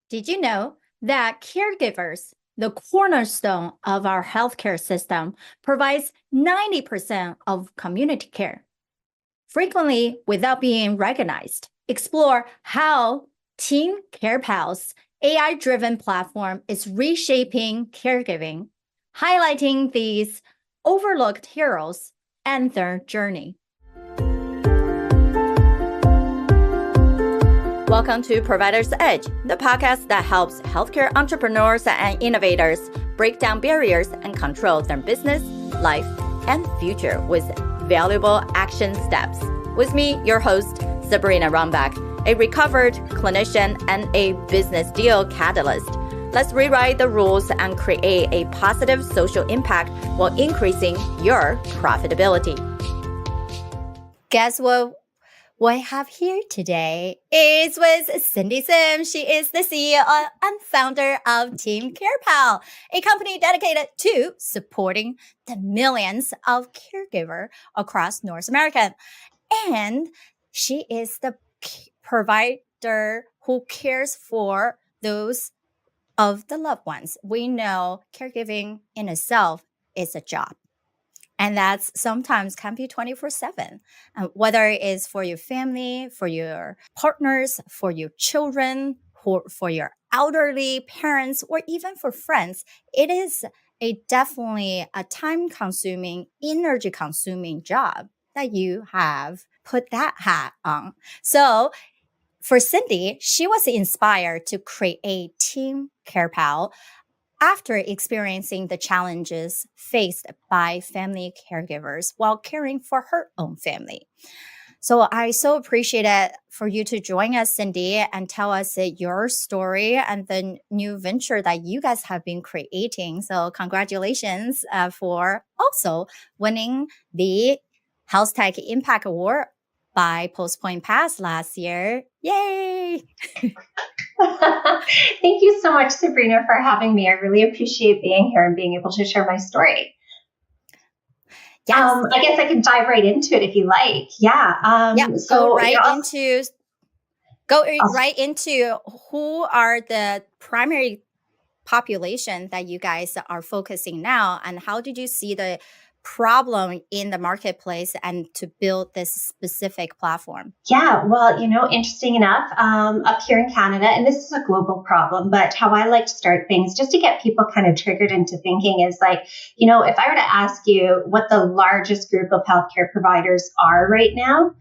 Did you know that caregivers, the cornerstone of our healthcare system, provides 90% of community care, frequently without being recognized? Explore how Team CarePal's AI-driven platform is reshaping caregiving, highlighting these overlooked heroes and their journey. Welcome to Provider's Edge, the podcast that helps healthcare entrepreneurs and innovators break down barriers and control their business, life, and future with valuable action steps. With me, your host, Sabrina Runbeck, a recovered clinician and a business deal catalyst. Let's rewrite the rules and create a positive social impact while increasing your profitability. Guess what? What I have here today is with Cindy Sim. She is the CEO and founder of Team CarePal, a company dedicated to supporting the millions of caregivers across North America. And she is the provider who cares for those of the loved ones. We know caregiving in itself is a job. And that's sometimes can be 24/7, whether it is for your family, for your partners, for your children, for your elderly parents, or even for friends. It is definitely a time-consuming, energy-consuming job that you have put that hat on. So for Cindy, she was inspired to create Team CarePal after experiencing the challenges faced by family caregivers while caring for her own family. So I so appreciate it for you to join us, Cindy, and tell us your story and the new venture that you guys have been creating. So congratulations for also winning the Health Tech Impact Award by Post Point Pass last year. Yay! Thank you so much, Sabrina, for having me. I really appreciate being here and being able to share my story. Yes. I guess I can dive right into it if you like. Go right into who are the primary population that you guys are focusing now, and how did you see the problem in the marketplace and to build this specific platform? Yeah, well, interesting enough, up here in Canada, and this is a global problem, but how I like to start things just to get people kind of triggered into thinking is like, if I were to ask you what the largest group of healthcare providers are right now,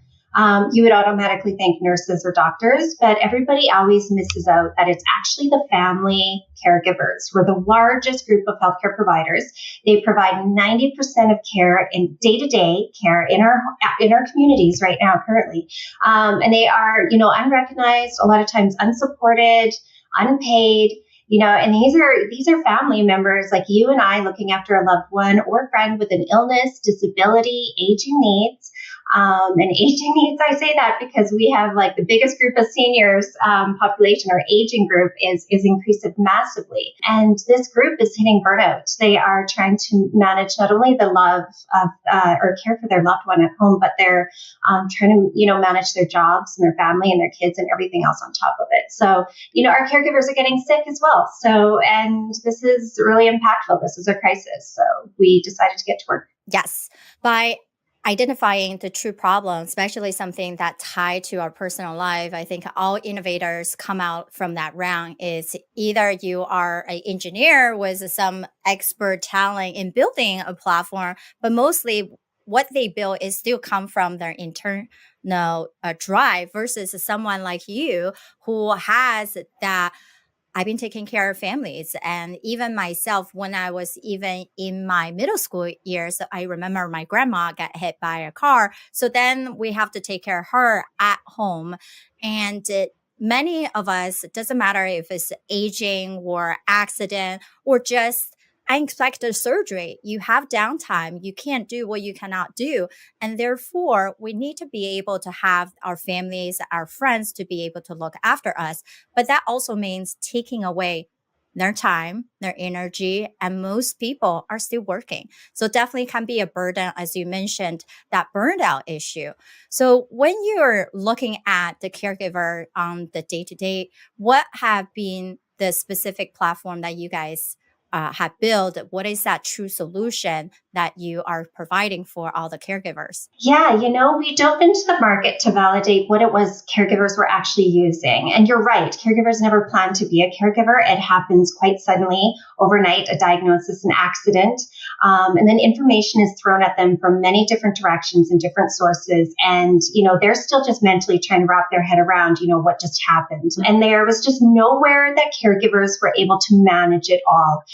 you would automatically think nurses or doctors, but everybody always misses out that it's actually the family caregivers. We're the largest group of healthcare providers. They provide 90% of care in day-to-day care in our communities right now currently. And they are, unrecognized, a lot of times unsupported, unpaid. And these are family members like you and I looking after a loved one or friend with an illness, disability, aging needs. And aging needs, I say that because we have like the biggest group of seniors population, our aging group is increased massively. And this group is hitting burnout. They are trying to manage not only the love of or care for their loved one at home, but they're trying to, manage their jobs and their family and their kids and everything else on top of it. So, our caregivers are getting sick as well. So, and this is really impactful. This is a crisis. So we decided to get to work. Yes. By identifying the true problem, especially something that tied to our personal life, I think all innovators come out from that round is either you are an engineer with some expert talent in building a platform, but mostly what they build is still come from their internal drive versus someone like you who has that. I've been taking care of families. And even myself, when I was even in my middle school years, I remember my grandma got hit by a car. So then we have to take care of her at home. And many of us, it doesn't matter if it's aging or accident or just unexpected surgery, you have downtime. You can't do what you cannot do. And therefore, we need to be able to have our families, our friends to be able to look after us. But that also means taking away their time, their energy, and most people are still working. So definitely can be a burden, as you mentioned, that burnout issue. So when you're looking at the caregiver on the day-to-day, what have been the specific platform that you guys have built? What is that true solution that you are providing for all the caregivers? Yeah, we dove into the market to validate what it was caregivers were actually using. And you're right, caregivers never plan to be a caregiver. It happens quite suddenly, overnight, a diagnosis, an accident. And then information is thrown at them from many different directions and different sources. And, they're still just mentally trying to wrap their head around, what just happened. And there was just nowhere that caregivers were able to manage it all.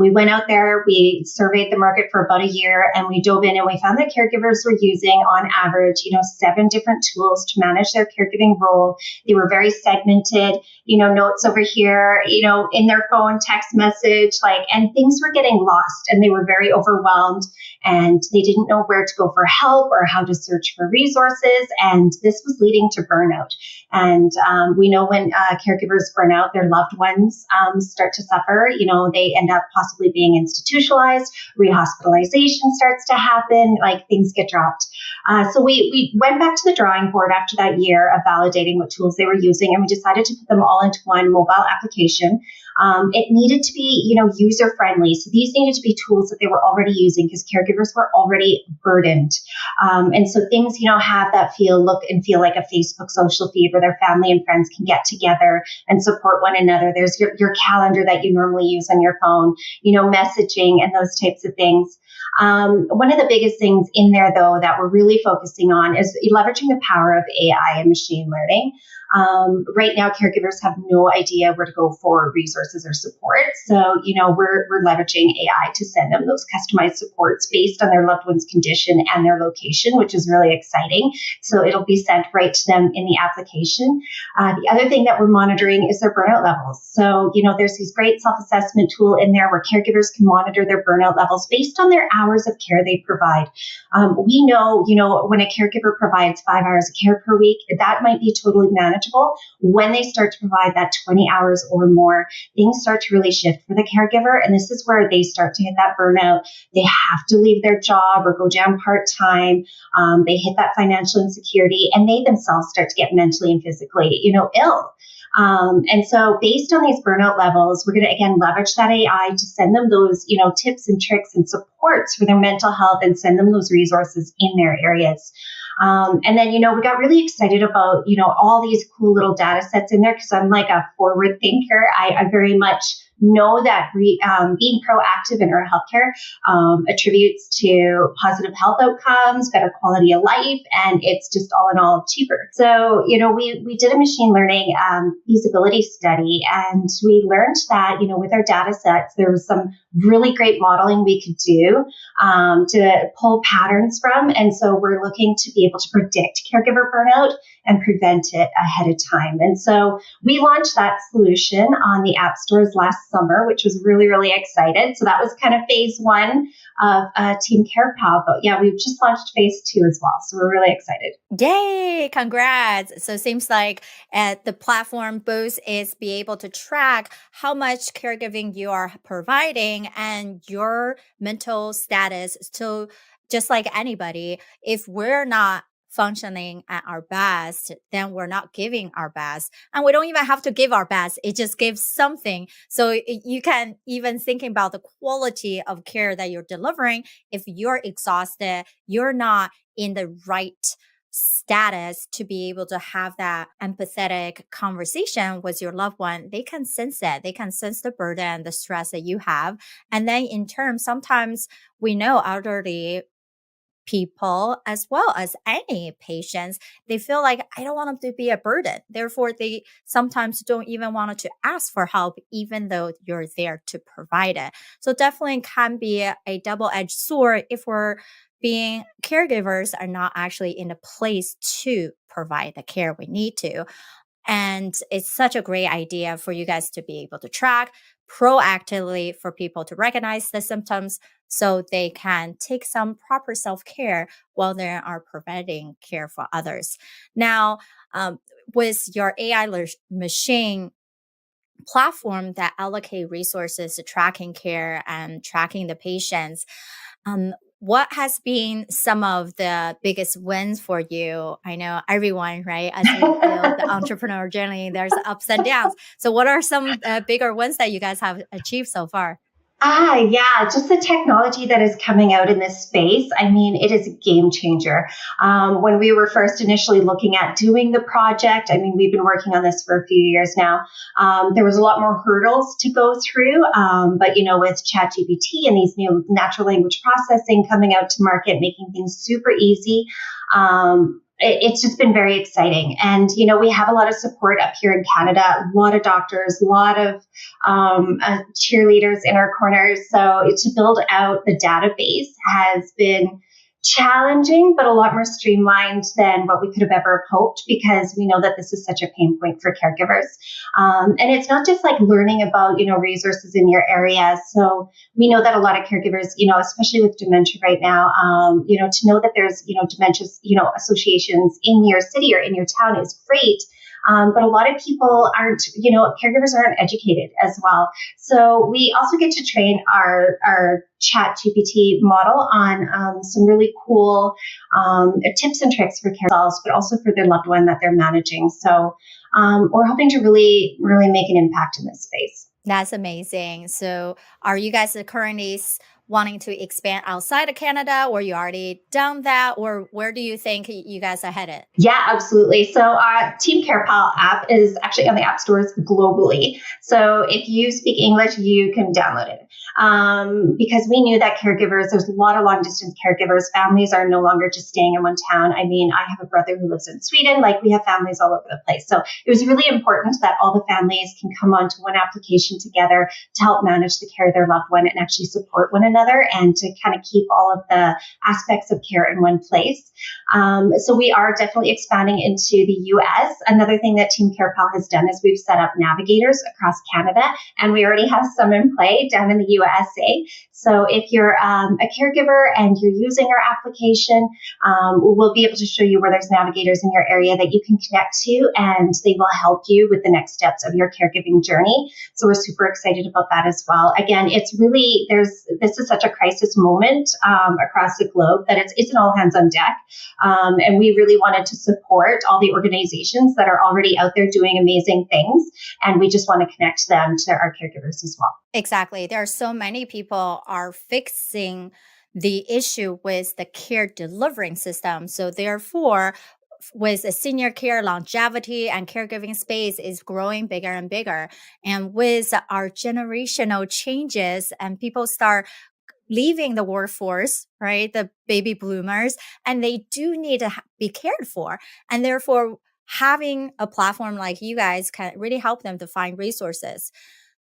We went out there, we surveyed the market for about a year, and we dove in and we found that caregivers were using on average, 7 different tools to manage their caregiving role. They were very segmented, notes over here, in their phone, text message, and things were getting lost and they were very overwhelmed and they didn't know where to go for help or how to search for resources. And this was leading to burnout. And we know when caregivers burn out, their loved ones start to suffer. They end up possibly being institutionalized, rehospitalization starts to happen, things get dropped. So we went back to the drawing board after that year of validating what tools they were using, and we decided to put them all into one mobile application. It needed to be, user friendly. So these needed to be tools that they were already using because caregivers were already burdened. And so things, have that look and feel like a Facebook social feed where their family and friends can get together and support one another. There's your calendar that you normally use on your phone, messaging and those types of things. One of the biggest things in there, though, that we're really focusing on is leveraging the power of AI and machine learning. Right now, caregivers have no idea where to go for resources or support. So, we're leveraging AI to send them those customized supports based on their loved one's condition and their location, which is really exciting. So it'll be sent right to them in the application. The other thing that we're monitoring is their burnout levels. So, there's this great self-assessment tool in there where caregivers can monitor their burnout levels based on their hours of care they provide. We know, when a caregiver provides 5 hours of care per week, that might be totally manageable. When they start to provide that 20 hours or more, things start to really shift for the caregiver. And this is where they start to hit that burnout. They have to leave their job or go down part-time. They hit that financial insecurity and they themselves start to get mentally and physically, ill. And so based on these burnout levels, we're going to, again, leverage that AI to send them those, tips and tricks and supports for their mental health and send them those resources in their areas. And then, we got really excited about, all these cool little data sets in there because I'm like a forward thinker. I very much know that being proactive in our healthcare attributes to positive health outcomes, better quality of life, and it's just all in all cheaper. So, we did a machine learning feasibility study, and we learned that, with our data sets, there was some really great modeling we could do to pull patterns from. And so we're looking to be able to predict caregiver burnout and prevent it ahead of time. And so we launched that solution on the app stores last summer, which was really, really excited. So that was kind of phase 1 of Team CarePal. But yeah, we've just launched phase 2 as well. So we're really excited. Yay, congrats. So it seems like the platform both is be able to track how much caregiving you are providing and your mental status. So just like anybody, if we're not functioning at our best, then we're not giving our best. And we don't even have to give our best. It just gives something. So you can even thinking about the quality of care that you're delivering. If you're exhausted, you're not in the right status to be able to have that empathetic conversation with your loved one. They can sense it. They can sense the burden, the stress that you have. And then in turn, sometimes we know elderly people, as well as any patients, they feel like I don't want them to be a burden. Therefore, they sometimes don't even want to ask for help, even though you're there to provide it. So definitely can be a double-edged sword if we're being caregivers are not actually in a place to provide the care we need to. And it's such a great idea for you guys to be able to track proactively for people to recognize the symptoms so they can take some proper self-care while they are providing care for others. Now, with your AI machine platform that allocate resources to tracking care and tracking the patients. What has been some of the biggest wins for you? I know everyone, right? As we build the entrepreneur journey, there's ups and downs. So what are some bigger wins that you guys have achieved so far? Yeah, just the technology that is coming out in this space. I mean, it is a game changer. When we were first initially looking at doing the project, I mean, we've been working on this for a few years now. There was a lot more hurdles to go through. But, with ChatGPT and these new natural language processing coming out to market, making things super easy. It's just been very exciting. And, we have a lot of support up here in Canada, a lot of doctors, a lot of cheerleaders in our corners. So to build out the database has been challenging, but a lot more streamlined than what we could have ever hoped, because we know that this is such a pain point for caregivers. And it's not just like learning about, resources in your area. So we know that a lot of caregivers, especially with dementia right now, to know that there's, dementia, associations in your city or in your town is great. But a lot of people aren't, caregivers aren't educated as well. So we also get to train our Chat GPT model on some really cool tips and tricks for caregivers, but also for their loved one that they're managing. So we're hoping to really, really make an impact in this space. That's amazing. So are you guys currently wanting to expand outside of Canada, or you already done that, or where do you think you guys are headed? Yeah, absolutely. So our Team CarePal app is actually on the app stores globally. So if you speak English, you can download it. Because we knew that caregivers, there's a lot of long distance caregivers. Families are no longer just staying in one town. I mean, I have a brother who lives in Sweden. Like, we have families all over the place. So it was really important that all the families can come onto one application together to help manage the care of their loved one and actually support one another, and to kind of keep all of the aspects of care in one place. So we are definitely expanding into the US. Another thing that Team CarePal has done is we've set up navigators across Canada, and we already have some in play down in the USA. So if you're a caregiver and you're using our application, we'll be able to show you where there's navigators in your area that you can connect to, and they will help you with the next steps of your caregiving journey. So we're super excited about that as well. Again, it's really, this is such a crisis moment across the globe that it's an all hands on deck. And we really wanted to support all the organizations that are already out there doing amazing things. And we just want to connect them to our caregivers as well. Exactly. There are so many people are fixing the issue with the care delivering system. So therefore, with a senior care longevity and caregiving space is growing bigger and bigger. And with our generational changes and people start leaving the workforce, right? The baby bloomers, and they do need to be cared for. And therefore, having a platform like you guys can really help them to find resources.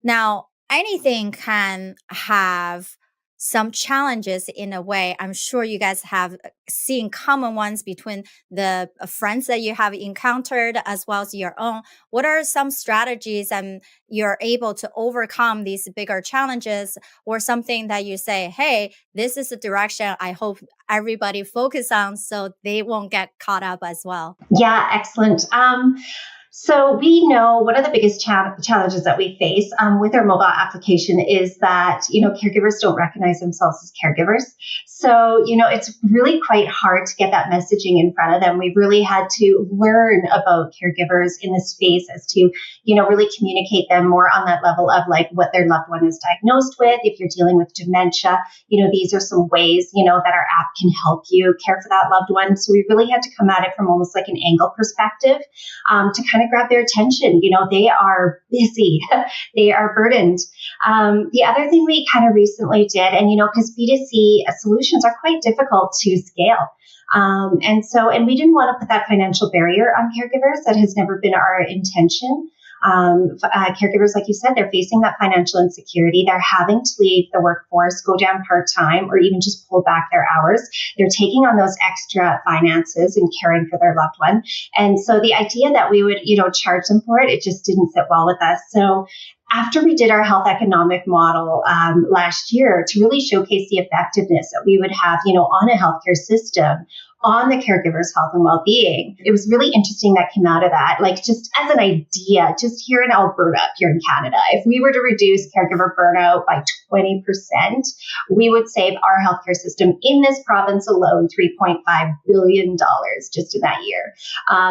Now, anything can have some challenges in a way. I'm sure you guys have seen common ones between the friends that you have encountered as well as your own. What are some strategies and you're able to overcome these bigger challenges, or something that you say, hey, this is the direction I hope everybody focus on so they won't get caught up as well? Yeah, excellent. So we know one of the biggest challenges that we face with our mobile application is that, caregivers don't recognize themselves as caregivers. So, it's really quite hard to get that messaging in front of them. We've really had to learn about caregivers in this space as to, really communicate them more on that level of like what their loved one is diagnosed with. If you're dealing with dementia, these are some ways, that our app can help you care for that loved one. So we really had to come at it from almost like an angle perspective to kind of grab their attention. They are busy, they are burdened. The other thing we kind of recently did, and because B2C solutions are quite difficult to scale. And we didn't want to put that financial barrier on caregivers. That has never been our intention. Caregivers, like you said, they're facing that financial insecurity. They're having to leave the workforce, go down part-time, or even just pull back their hours. They're taking on those extra finances and caring for their loved one. And so the idea that we would, charge them for it, it just didn't sit well with us. So after we did our health economic model last year to really showcase the effectiveness that we would have, on a healthcare system, on the caregiver's health and well-being. It was really interesting that came out of that. Like just as an idea, just here in Alberta, here in Canada, if we were to reduce caregiver burnout by 20%, we would save our healthcare system in this province alone $3.5 billion just in that year.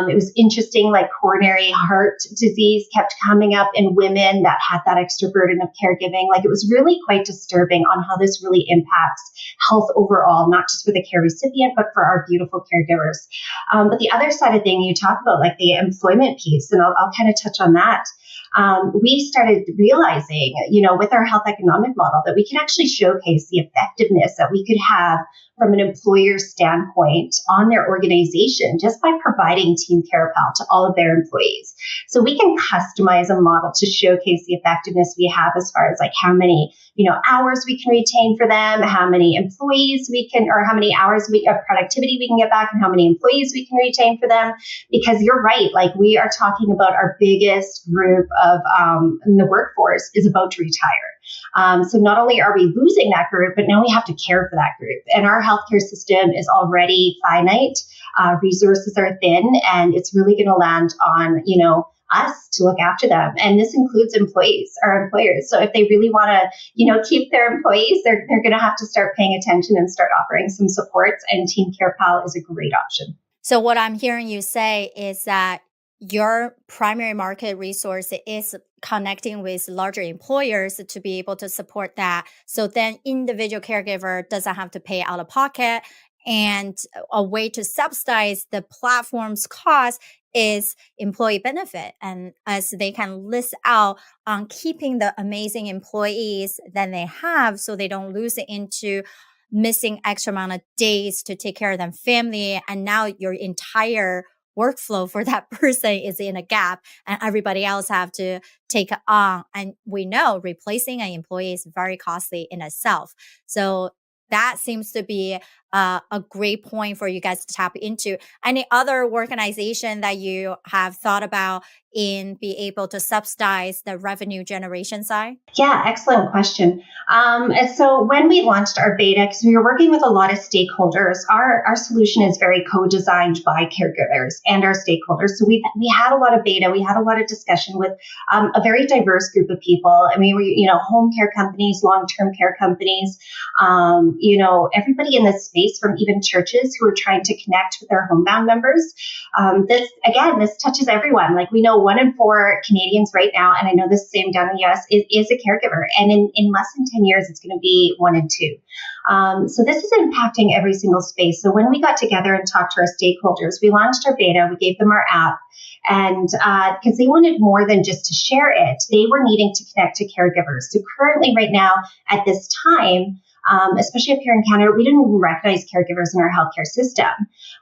It was interesting, like coronary heart disease kept coming up in women that had that extra burden of caregiving. Like it was really quite disturbing on how this really impacts health overall, not just for the care recipient, but for our beautiful caregivers. But the other side of thing you talk about, like the employment piece, and I'll kind of touch on that. We started realizing, with our health economic model that we can actually showcase the effectiveness that we could have from an employer standpoint on their organization just by providing Team CarePal to all of their employees. So we can customize a model to showcase the effectiveness we have as far as like how many, hours we can retain for them, how many employees we can, or how many hours of productivity we can get back and how many employees we can retain for them. Because you're right, like we are talking about our biggest group of in the workforce is about to retire. So not only are we losing that group, but now we have to care for that group. And our healthcare system is already finite. Resources are thin, and it's really going to land on, us to look after them. And this includes our employers. So if they really want to, keep their employees, they're going to have to start paying attention and start offering some supports. And Team CarePal is a great option. So what I'm hearing you say is that your primary market resource is connecting with larger employers to be able to support that. So then individual caregiver doesn't have to pay out of pocket. And a way to subsidize the platform's cost is employee benefit. And as they can list out on keeping the amazing employees that they have so they don't lose it into missing extra amount of days to take care of their family. And now your entire workflow for that person is in a gap and everybody else have to take it on. And we know replacing an employee is very costly in itself. So that seems to be a great point for you guys to tap into. Any other organization that you have thought about in be able to subsidize the revenue generation side? Yeah, excellent question. And so when we launched our beta, because we were working with a lot of stakeholders, our solution is very co-designed by caregivers and our stakeholders. So we had a lot of beta, we had a lot of discussion with a very diverse group of people. And we were, home care companies, long-term care companies, everybody in this space, from even churches who are trying to connect with their homebound members. This touches everyone. Like we know 1 in 4 Canadians right now, and I know this same down in the US, is a caregiver. And in less than 10 years, it's going to be 1 in 2. So this is impacting every single space. So when we got together and talked to our stakeholders, we launched our beta, we gave them our app. And because they wanted more than just to share it, they were needing to connect to caregivers. So currently right now at this time, especially up here in Canada, we didn't recognize caregivers in our healthcare system.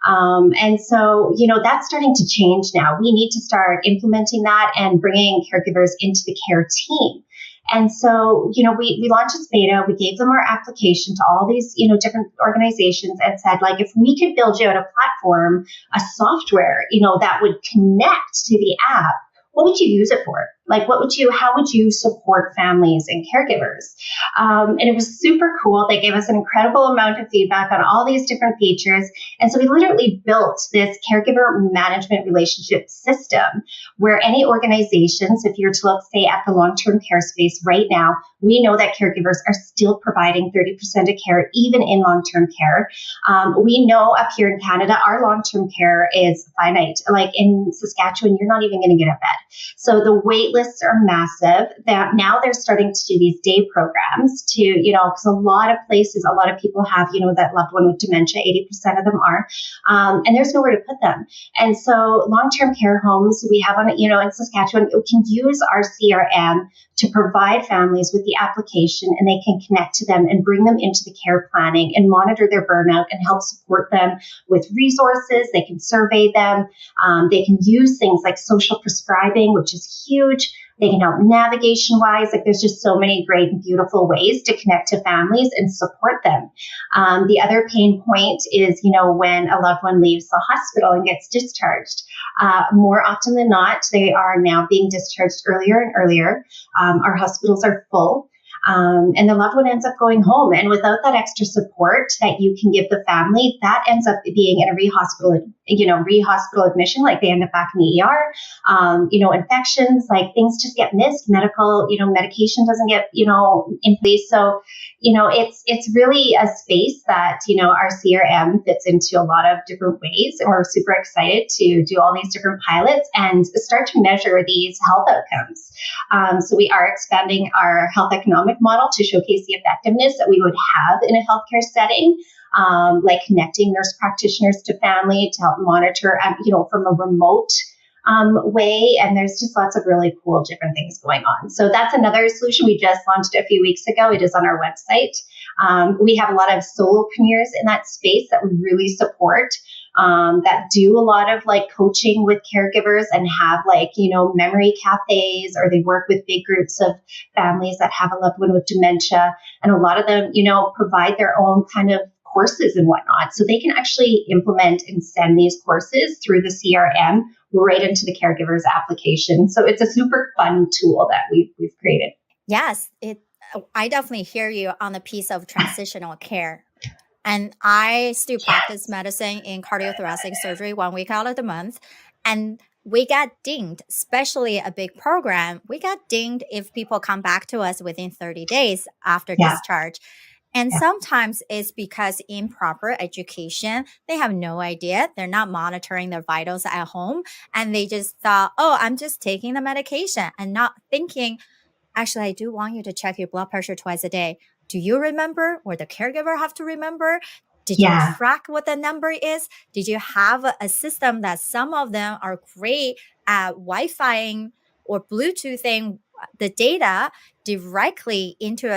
And so, that's starting to change now. We need to start implementing that and bringing caregivers into the care team. And so, we launched this beta, we gave them our application to all these, different organizations and said, like, if we could build you out a platform, a software, that would connect to the app, what would you use it for? Like, how would you support families and caregivers? And it was super cool. They gave us an incredible amount of feedback on all these different features. And so we literally built this caregiver management relationship system where any organizations, if you're to look, say, at the long-term care space right now, we know that caregivers are still providing 30% of care, even in long-term care. We know up here in Canada, our long-term care is finite. Like in Saskatchewan, you're not even going to get a bed. So the wait lists are massive. That now they're starting to do these day programs to, because a lot of places, a lot of people have, that loved one with dementia, 80% of them are, and there's nowhere to put them. And so long-term care homes, we have in Saskatchewan, can use our CRM to provide families with the application, and they can connect to them and bring them into the care planning and monitor their burnout and help support them with resources. They can survey them. They can use things like social prescribing, which is huge. They can help navigation-wise. Like there's just so many great and beautiful ways to connect to families and support them. The other pain point is, when a loved one leaves the hospital and gets discharged. More often than not, they are now being discharged earlier and earlier. Our hospitals are full. and the loved one ends up going home. And without that extra support that you can give the family, that ends up being in a re-hospital admission, like they end up back in the ER. Infections, like things just get missed. Medication doesn't get, in place. So, it's really a space that, our CRM fits into a lot of different ways. And we're super excited to do all these different pilots and start to measure these health outcomes. So we are expanding our health economic model to showcase the effectiveness that we would have in a healthcare setting, like connecting nurse practitioners to family to help monitor, from a remote way. And there's just lots of really cool different things going on. So that's another solution we just launched a few weeks ago. It is on our website. We have a lot of solopreneurs in that space that we really support, that do a lot of like coaching with caregivers and have memory cafes, or they work with big groups of families that have a loved one with dementia. And a lot of them, provide their own kind of courses and whatnot. So they can actually implement and send these courses through the CRM right into the caregiver's application. So it's a super fun tool that we've created. Yes, I definitely hear you on the piece of transitional care. And I still practice medicine in cardiothoracic surgery 1 week out of the month. And we get dinged, especially a big program. We get dinged if people come back to us within 30 days after discharge. And sometimes it's because improper education, they have no idea. They're not monitoring their vitals at home. And they just thought, oh, I'm just taking the medication, and not thinking, actually, I do want you to check your blood pressure twice a day. Do you remember, or the caregiver have to remember? Did you track what the number is? Did you have a system that some of them are great at Wi-Fiing or Bluetoothing the data directly into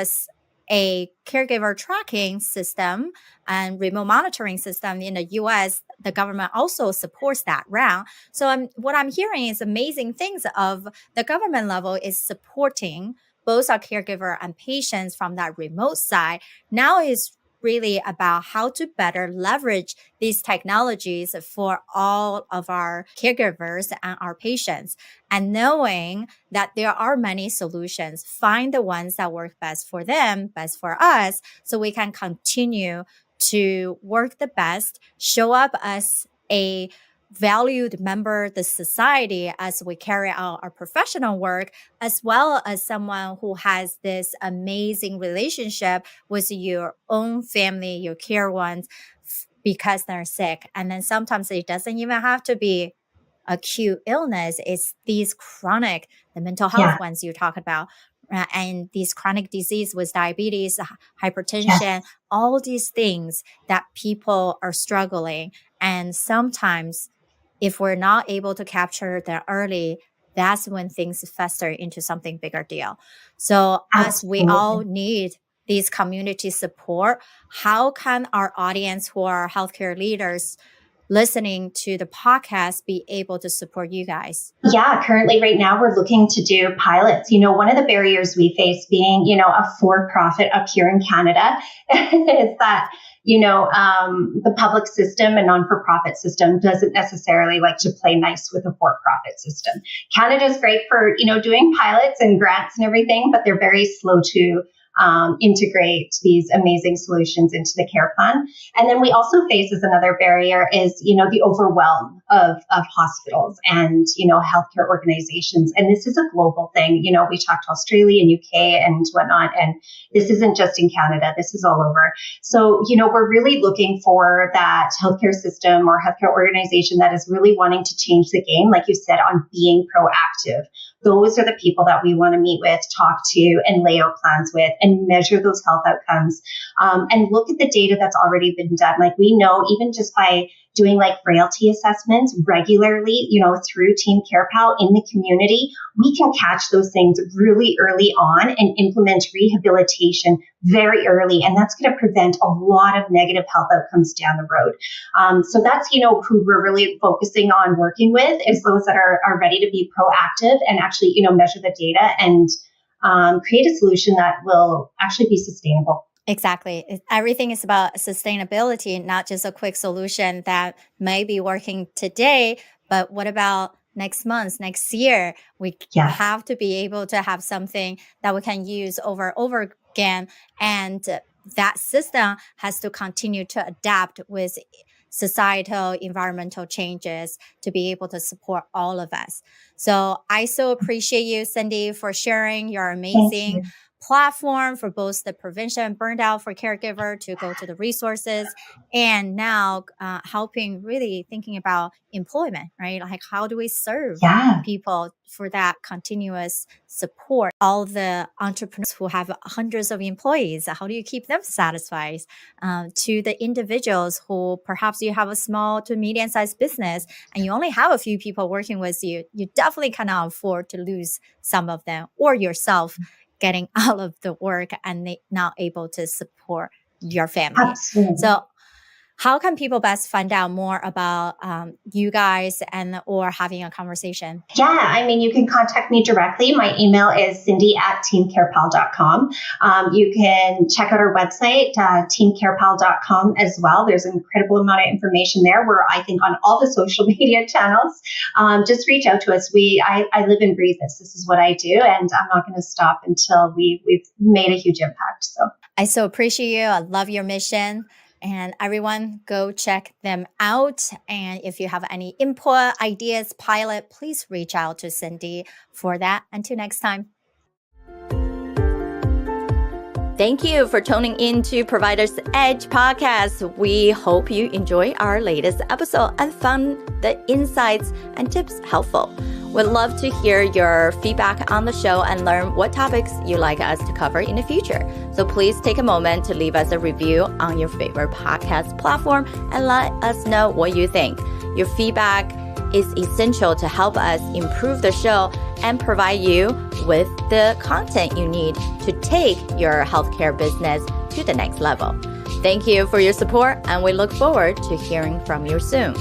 a caregiver tracking system and remote monitoring system? In the US, the government also supports that round. So what I'm hearing is amazing things of the government level is supporting both our caregiver and patients from that remote side. Now is really about how to better leverage these technologies for all of our caregivers and our patients. And knowing that there are many solutions, find the ones that work best for them, best for us, so we can continue to work the best, show up as a valued member of the society as we carry out our professional work, as well as someone who has this amazing relationship with your own family, your care ones, because they're sick. And then sometimes it doesn't even have to be acute illness. It's these chronic, the mental health ones you talk about, and these chronic disease with diabetes, hypertension, all these things that people are struggling. And sometimes if we're not able to capture that early, that's when things fester into something bigger deal. So as we all need these community support, how can our audience who are healthcare leaders listening to the podcast be able to support you guys? Yeah, currently right now we're looking to do pilots. One of the barriers we face being, a for-profit up here in Canada is that, the public system and non-for-profit system doesn't necessarily like to play nice with a for-profit system. Canada's great for, doing pilots and grants and everything, but they're very slow to integrate these amazing solutions into the care plan. And then we also face as another barrier is, the overwhelm of hospitals and, healthcare organizations. And this is a global thing. We talked Australia and UK and whatnot, and this isn't just in Canada. This is all over. So, we're really looking for that healthcare system or healthcare organization that is really wanting to change the game, like you said, on being proactive. Those are the people that we want to meet with, talk to, and lay out plans with, and measure those health outcomes, and look at the data that's already been done. Like we know, even just by doing like frailty assessments regularly, through Team CarePal in the community, we can catch those things really early on and implement rehabilitation very early. And that's going to prevent a lot of negative health outcomes down the road. So that's, who we're really focusing on working with, is those that are ready to be proactive and actually, measure the data and create a solution that will actually be sustainable. Exactly. Everything is about sustainability, not just a quick solution that may be working today, but what about next month, next year. We have to be able to have something that we can use over and over again. And that system has to continue to adapt with societal, environmental changes to be able to support all of us. So I so appreciate you, Cindy, for sharing your amazing platform for both the prevention and burnout for caregiver to go to the resources, and now helping really thinking about employment, right? Like how do we serve people for that continuous support? All the entrepreneurs who have hundreds of employees, how do you keep them satisfied? To the individuals who perhaps you have a small to medium-sized business and you only have a few people working with you, you definitely cannot afford to lose some of them or yourself getting out of the work and not able to support your family. Absolutely. So how can people best find out more about you guys or having a conversation? Yeah, I mean, you can contact me directly. My email is cindy@teamcarepal.com. You can check out our website, teamcarepal.com as well. There's an incredible amount of information there. We're, I think, on all the social media channels. Just reach out to us. I live and breathe this. This is what I do, and I'm not going to stop until we've made a huge impact. So I so appreciate you. I love your mission. And everyone, go check them out. And if you have any input, ideas, pilot, please reach out to Cindy for that. Until next time. Thank you for tuning in to Provider's Edge podcast. We hope you enjoy our latest episode and found the insights and tips helpful. We'd love to hear your feedback on the show and learn what topics you'd like us to cover in the future. So please take a moment to leave us a review on your favorite podcast platform and let us know what you think. Your feedback is essential to help us improve the show and provide you with the content you need to take your healthcare business to the next level. Thank you for your support, and we look forward to hearing from you soon.